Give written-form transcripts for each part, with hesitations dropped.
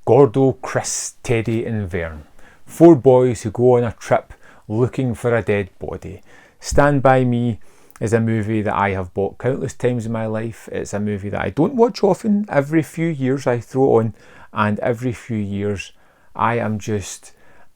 Gordo, Chris, Teddy and Vern. 4 boys who go on a trip looking for a dead body. Stand By Me is a movie that I have bought countless times in my life. It's a movie that I don't watch often. Every few years I throw it on, and every few years I am just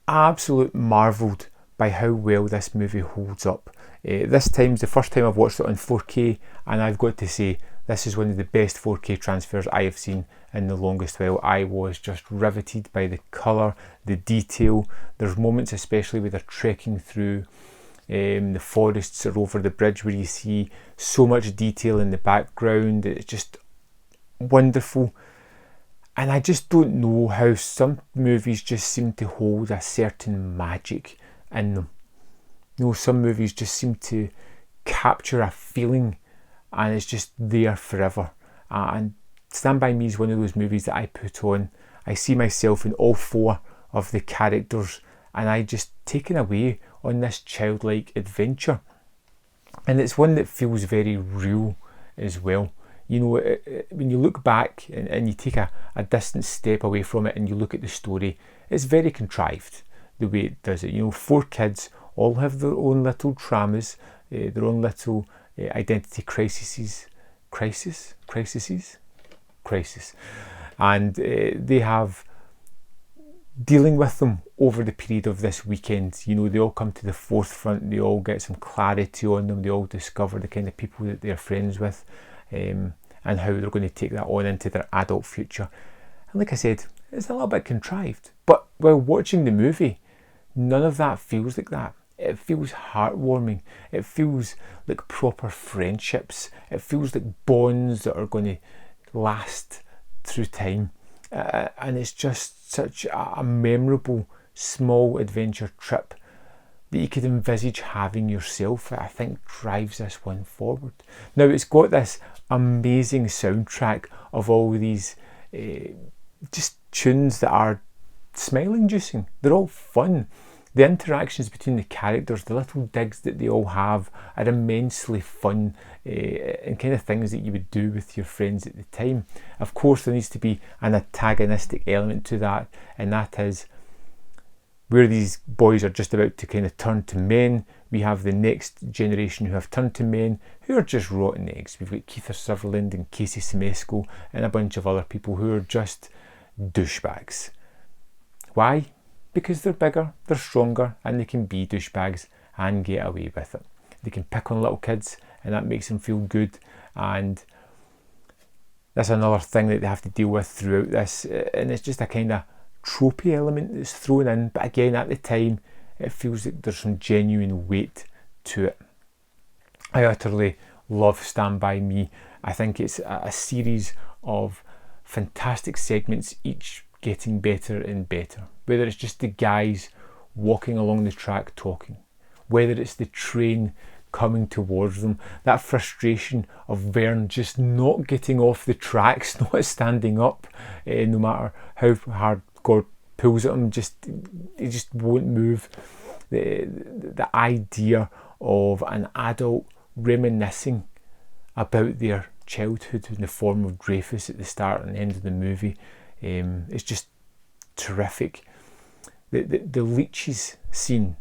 absolute marvelled by how well this movie holds up. This time's the first time I've watched it on 4K, and I've got to say this is one of the best 4K transfers I have seen in the longest while. I was just riveted by the colour, the detail. There's moments especially where they're trekking through the forests or over the bridge where you see so much detail in the background. It's just wonderful. And I just don't know how some movies just seem to hold a certain magic in them. You know, some movies just seem to capture a feeling and it's just there forever. And Stand By Me is one of those movies that I put on. I see myself in all 4 of the characters and I just taken away on this childlike adventure. And it's one that feels very real as well. You know, when you look back and you take a distant step away from it and you look at the story, it's very contrived the way it does it. You know, 4 kids all have their own little traumas, their own little identity crises, and they have dealing with them over the period of this weekend. You know, they all come to the forefront, they all get some clarity on them, they all discover the kind of people that they're friends with, and how they're going to take that on into their adult future. And like I said, it's a little bit contrived, but while watching the movie, none of that feels like that. It feels heartwarming. It feels like proper friendships. It feels like bonds that are going to last through time. And it's just such a memorable small adventure trip that you could envisage having yourself. I think drives this one forward. Now it's got this amazing soundtrack of all these just tunes that are smile-inducing. They're all fun. The interactions between the characters, the little digs that they all have are immensely fun and kind of things that you would do with your friends at the time. Of course, there needs to be an antagonistic element to that, and that is where these boys are just about to kind of turn to men. We have the next generation who have turned to men who are just rotten eggs. We've got Kiefer Sutherland and Casey Siemaszko and a bunch of other people who are just douchebags. Why? Because they're bigger, they're stronger, and they can be douchebags and get away with it. They can pick on little kids and that makes them feel good, and that's another thing that they have to deal with throughout this, and it's just a kind of tropey element that's thrown in, but again at the time it feels like there's some genuine weight to it. I utterly love Stand By Me. I think it's a series of fantastic segments, each getting better and better. Whether it's just the guys walking along the track talking, whether it's the train coming towards them, that frustration of Vern just not getting off the tracks, not standing up, no matter how hard God pulls at him, he just won't move. The idea of an adult reminiscing about their childhood in the form of Dreyfus at the start and end of the movie is just terrific. The leeches scene,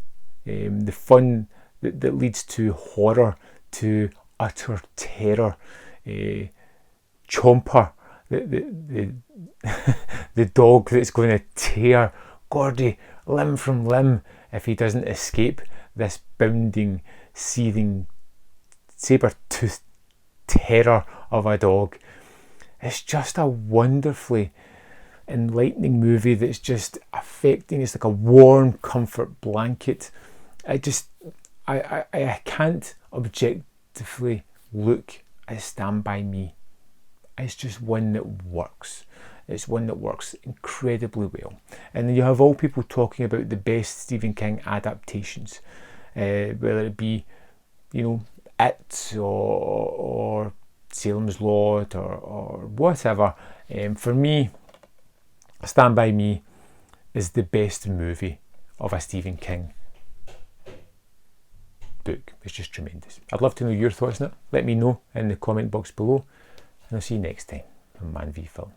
the fun that leads to horror, to utter terror, Chomper, the dog that's going to tear Gordy limb from limb if he doesn't escape this bounding, seething, saber-toothed terror of a dog. It's just a wonderfully enlightening movie that's just affecting. It's like a warm comfort blanket. I can't objectively look at Stand By Me. It's just one that works. It's one that works incredibly well. And then you have all people talking about the best Stephen King adaptations, whether it be, It or Salem's Lot or whatever. For me, Stand By Me is the best movie of a Stephen King book. It's just tremendous. I'd love to know your thoughts on it. Let me know in the comment box below, and I'll see you next time on Man v Film.